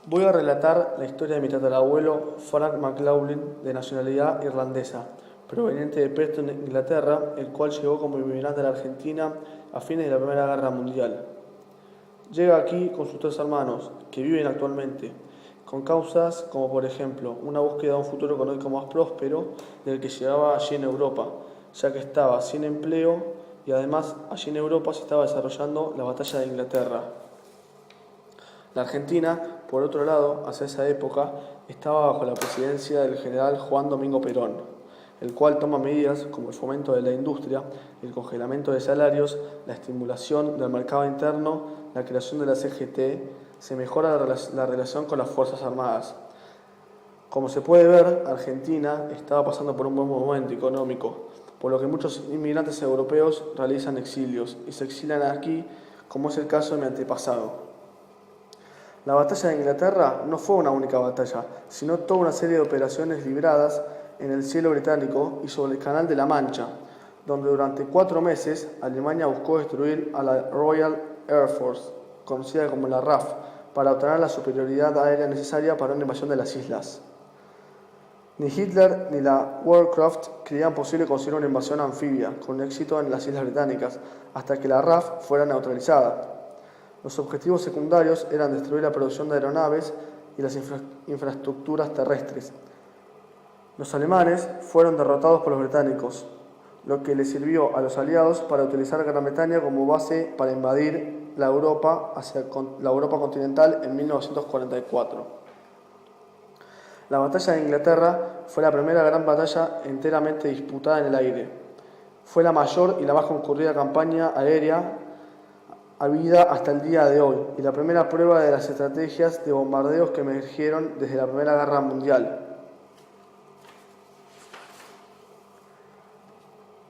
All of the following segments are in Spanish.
Voy a relatar la historia de mi tatarabuelo Frank McLaughlin, de nacionalidad irlandesa, proveniente de Preston, Inglaterra, el cual llegó como inmigrante a la Argentina a fines de la Primera Guerra Mundial. Llega aquí con sus tres hermanos, que viven actualmente, con causas como por ejemplo una búsqueda de un futuro económico más próspero del que llegaba allí en Europa, ya que estaba sin empleo y además allí en Europa se estaba desarrollando la batalla de Inglaterra. La Argentina, por otro lado, hacia esa época, estaba bajo la presidencia del general Juan Domingo Perón, el cual toma medidas como el fomento de la industria, el congelamiento de salarios, la estimulación del mercado interno, la creación de la CGT, se mejora la relación con las Fuerzas Armadas. Como se puede ver, Argentina estaba pasando por un buen momento económico, por lo que muchos inmigrantes europeos realizan exilios y se exilian aquí, como es el caso de mi antepasado. La batalla de Inglaterra no fue una única batalla, sino toda una serie de operaciones libradas en el cielo británico y sobre el Canal de la Mancha, donde durante 4 meses Alemania buscó destruir a la Royal Air Force, conocida como la RAF, para obtener la superioridad aérea necesaria para una invasión de las islas. Ni Hitler ni la Warcraft creían posible conseguir una invasión anfibia con éxito en las islas británicas, hasta que la RAF fuera neutralizada. Los objetivos secundarios eran destruir la producción de aeronaves y las infraestructuras terrestres. Los alemanes fueron derrotados por los británicos, lo que les sirvió a los aliados para utilizar Gran Bretaña como base para invadir la Europa continental en 1944. La batalla de Inglaterra fue la primera gran batalla enteramente disputada en el aire. Fue la mayor y la más concurrida campaña aérea habida hasta el día de hoy y la primera prueba de las estrategias de bombardeos que emergieron desde la Primera Guerra Mundial.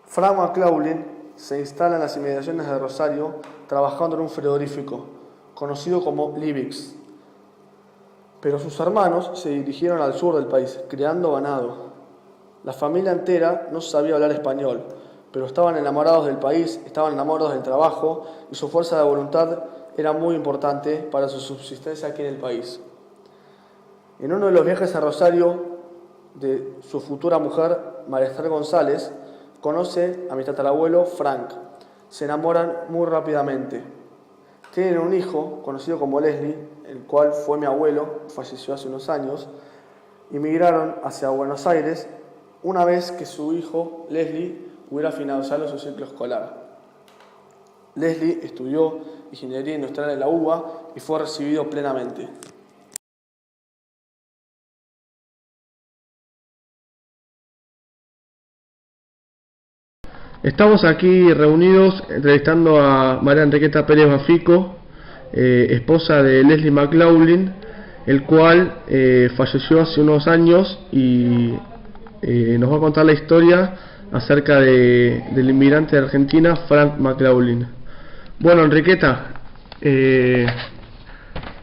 Frank McLaughlin se instala en las inmediaciones de Rosario trabajando en un frigorífico, conocido como Liebig's. Pero sus hermanos se dirigieron al sur del país, criando ganado. La familia entera no sabía hablar español, pero estaban enamorados del país, estaban enamorados del trabajo y su fuerza de voluntad era muy importante para su subsistencia aquí en el país. En uno de los viajes a Rosario de su futura mujer, María Esther González, conoce a mi tatarabuelo Frank. Se enamoran muy rápidamente. Tienen un hijo conocido como Leslie, el cual fue mi abuelo, falleció hace unos años, y migraron hacia Buenos Aires una vez que su hijo, Leslie, hubiera finalizado su ciclo escolar. Leslie estudió Ingeniería Industrial en la UBA y fue recibido plenamente. Estamos aquí reunidos entrevistando a María Enriqueta Pérez Bafico, esposa de Leslie McLaughlin, el cual falleció hace unos años y nos va a contar la historia acerca del inmigrante de Argentina, Frank McLaughlin. Bueno, Enriqueta,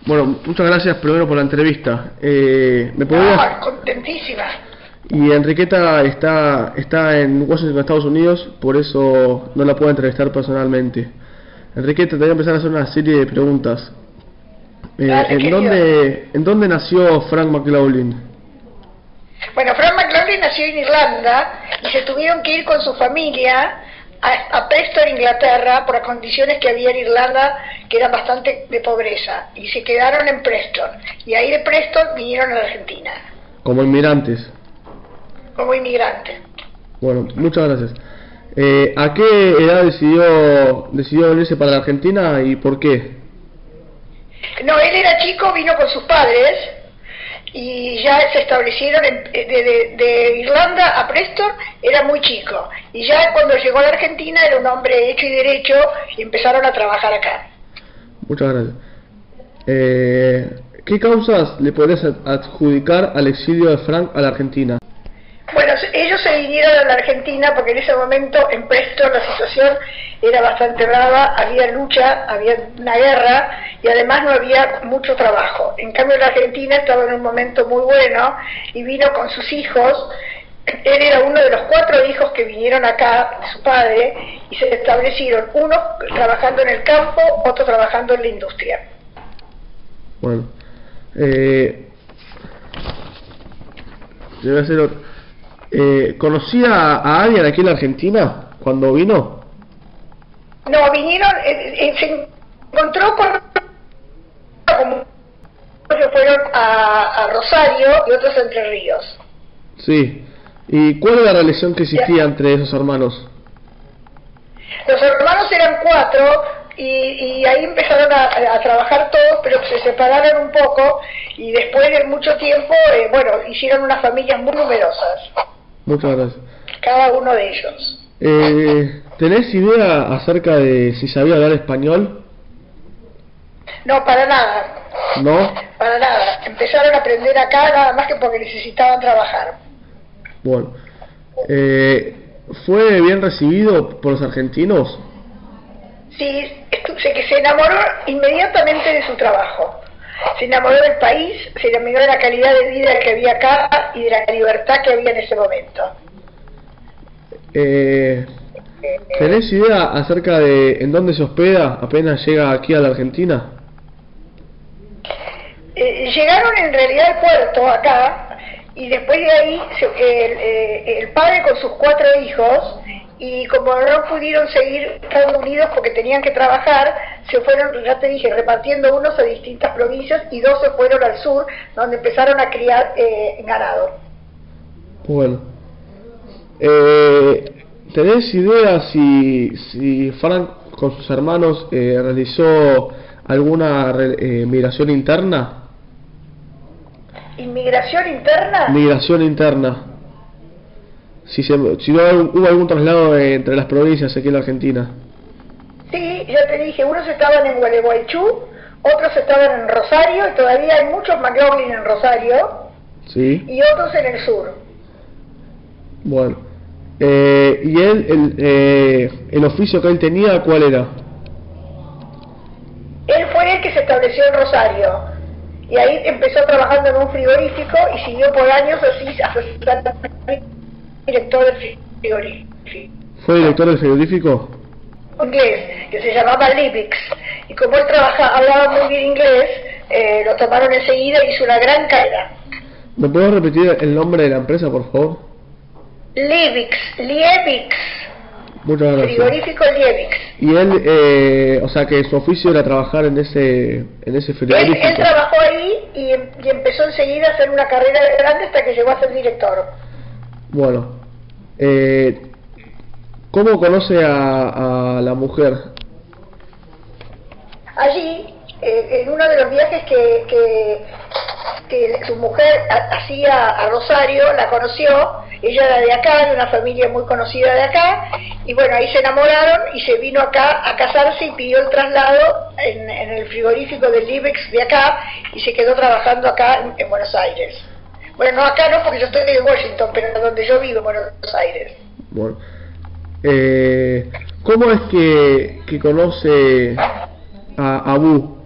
muchas gracias primero por la entrevista. ¿Me podrías...? Contentísima. Y Enriqueta está en Washington, Estados Unidos, por eso no la puedo entrevistar personalmente. Enriqueta, te voy a empezar a hacer una serie de preguntas. ¿En dónde nació Frank McLaughlin? Bueno, Frank McLaughlin nació en Irlanda y se tuvieron que ir con su familia a Preston, Inglaterra, por las condiciones que había en Irlanda, que eran bastante de pobreza, y se quedaron en Preston. Y ahí de Preston vinieron a la Argentina. Como inmigrantes. Como inmigrante. Bueno, muchas gracias. ¿A qué edad decidió venirse para la Argentina y por qué? No, él era chico, vino con sus padres y ya se establecieron de Irlanda a Preston, era muy chico. Y ya cuando llegó a la Argentina era un hombre hecho y derecho y empezaron a trabajar acá. Muchas gracias. ¿Qué causas le podrías adjudicar al exilio de Frank a la Argentina? Bueno, ellos se vinieron a la Argentina porque en ese momento en Preston la situación era bastante brava, había lucha, había una guerra y además no había mucho trabajo. En cambio la Argentina estaba en un momento muy bueno y vino con sus hijos. Él era uno de los 4 hijos que vinieron acá, de su padre, y se establecieron, uno trabajando en el campo, otro trabajando en la industria. Bueno, Debe hacer ¿conocía a alguien aquí en la Argentina cuando vino? No, vinieron, se encontró con como que fueron a Rosario y otros a Entre Ríos. Sí. ¿Y cuál es la relación que existía entre esos hermanos? Los hermanos eran 4 y ahí empezaron a trabajar todos, pero se separaron un poco y después de mucho tiempo, bueno, hicieron unas familias muy numerosas. Muchas gracias. Cada uno de ellos. ¿Tenés idea acerca de si sabía hablar español? No, para nada. ¿No? Para nada. Empezaron a aprender acá nada más que porque necesitaban trabajar. Bueno. ¿Fue bien recibido por los argentinos? Sí, que se enamoró inmediatamente de su trabajo. Se enamoró del país, se enamoró de la calidad de vida que había acá y de la libertad que había en ese momento. ¿Tenés idea acerca de en dónde se hospeda apenas llega aquí a la Argentina? Llegaron en realidad al puerto acá y después de ahí el padre con sus 4 hijos, y como no pudieron seguir Estados Unidos porque tenían que trabajar, se fueron, ya te dije, repartiendo unos a distintas provincias y 2 se fueron al sur, donde empezaron a criar ganado. Bueno. ¿Tenés idea si Frank con sus hermanos realizó alguna migración interna? ¿Inmigración interna? Migración interna. Si hubo algún traslado entre las provincias aquí en la Argentina. Sí, ya te dije, unos estaban en Gualeguaychú, otros estaban en Rosario, y todavía hay muchos McLaughlin en Rosario, sí, y otros en el sur. Bueno, ¿y el oficio que él tenía, cuál era? Él fue el que se estableció en Rosario, y ahí empezó trabajando en un frigorífico, y siguió por años así, hasta ser director del frigorífico. ¿Fue director del frigorífico? Inglés, que se llamaba Liebix, y como él hablaba muy bien inglés, lo tomaron enseguida y hizo una gran carrera. ¿Me puedes repetir el nombre de la empresa, por favor? Liebix. Muchas gracias. Frigorífico Liebix. Y él, o sea que su oficio era trabajar en ese frigorífico. Él trabajó ahí y empezó enseguida a hacer una carrera grande hasta que llegó a ser director. Bueno, ¿cómo conoce a la mujer? Allí, en uno de los viajes que su mujer hacía a Rosario, la conoció, ella era de acá, de una familia muy conocida de acá, y bueno, ahí se enamoraron y se vino acá a casarse y pidió el traslado en el frigorífico del Liebix de acá, y se quedó trabajando acá en Buenos Aires. Bueno, no acá no, porque yo estoy en Washington, pero donde yo vivo, en Buenos Aires. Bueno, ¿cómo es que conoce a Abu?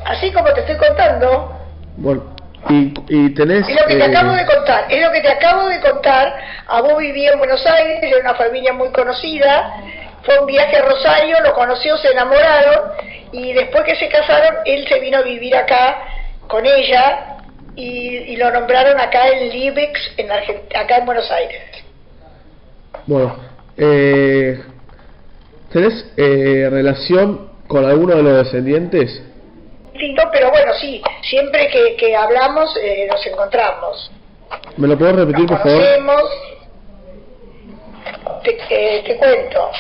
Así como te estoy contando. Bueno, y tenés... Es lo que te acabo de contar, Abu vivía en Buenos Aires, era una familia muy conocida, fue un viaje a Rosario, lo conoció, se enamoraron, y después que se casaron, él se vino a vivir acá con ella, y lo nombraron acá en Liebix, acá en Buenos Aires. Bueno, ¿tenés relación con alguno de los descendientes? Sí, no, pero bueno, sí, siempre que hablamos nos encontramos. ¿Me lo podés repetir, por favor? Te cuento.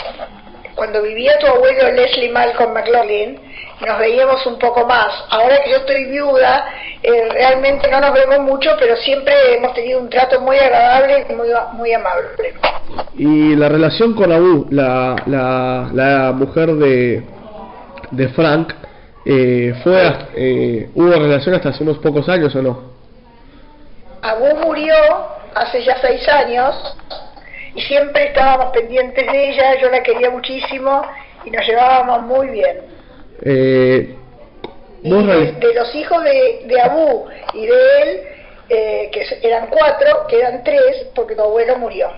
Cuando vivía tu abuelo Leslie Malcolm McLaughlin, nos veíamos un poco más. Ahora que yo estoy viuda, realmente no nos vemos mucho, pero siempre hemos tenido un trato muy agradable y muy amable. Y la relación con Abu, la mujer de Frank, ¿hubo relación hasta hace unos pocos años o no? Abu murió hace ya 6 años y siempre estábamos pendientes de ella, yo la quería muchísimo y nos llevábamos muy bien. Y de los hijos de Abu y de él, que eran 4, quedan 3 porque tu abuelo murió.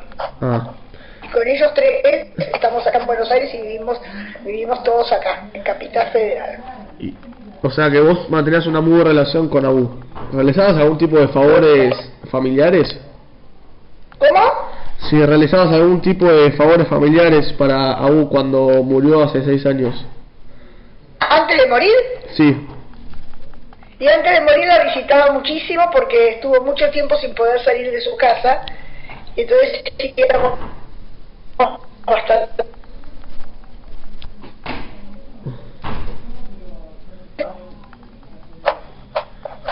Y con ellos 3 estamos acá en Buenos Aires y vivimos todos acá, en Capital Federal. O sea que vos mantenías una muy buena relación con Abu. ¿Realizabas algún tipo de favores familiares? ¿Cómo? Si realizabas algún tipo de favores familiares para Abu cuando murió hace 6 años. ¿Antes de morir? Sí. Y antes de morir la visitaba muchísimo porque estuvo mucho tiempo sin poder salir de su casa. Y entonces sí que éramos bastante.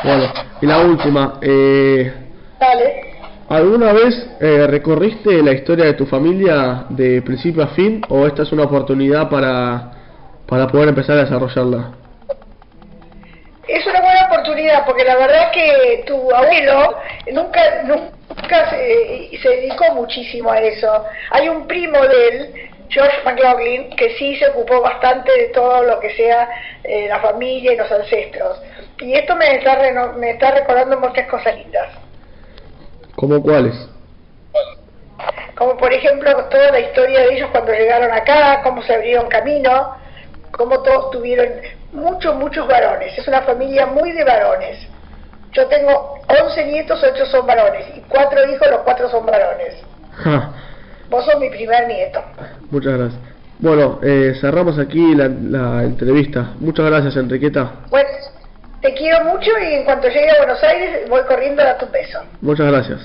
Bueno, y la última, Dale. ¿alguna vez recorriste la historia de tu familia de principio a fin o esta es una oportunidad para poder empezar a desarrollarla? Es una buena oportunidad porque la verdad que tu abuelo nunca se dedicó muchísimo a eso. Hay un primo de él, George McLaughlin, que sí se ocupó bastante de todo lo que sea la familia y los ancestros. Y esto me está recordando muchas cosas lindas. ¿Cómo cuáles? Como por ejemplo toda la historia de ellos cuando llegaron acá, cómo se abrieron camino, cómo todos tuvieron muchos varones. Es una familia muy de varones. Yo tengo 11 nietos, 8 son varones, y 4 hijos, los 4 son varones. Ja, Vos sos mi primer nieto. muchas gracias. Bueno, cerramos aquí la entrevista. Muchas gracias, Enriqueta. Bueno, te quiero mucho y en cuanto llegue a Buenos Aires voy corriendo a darte un beso. Muchas gracias.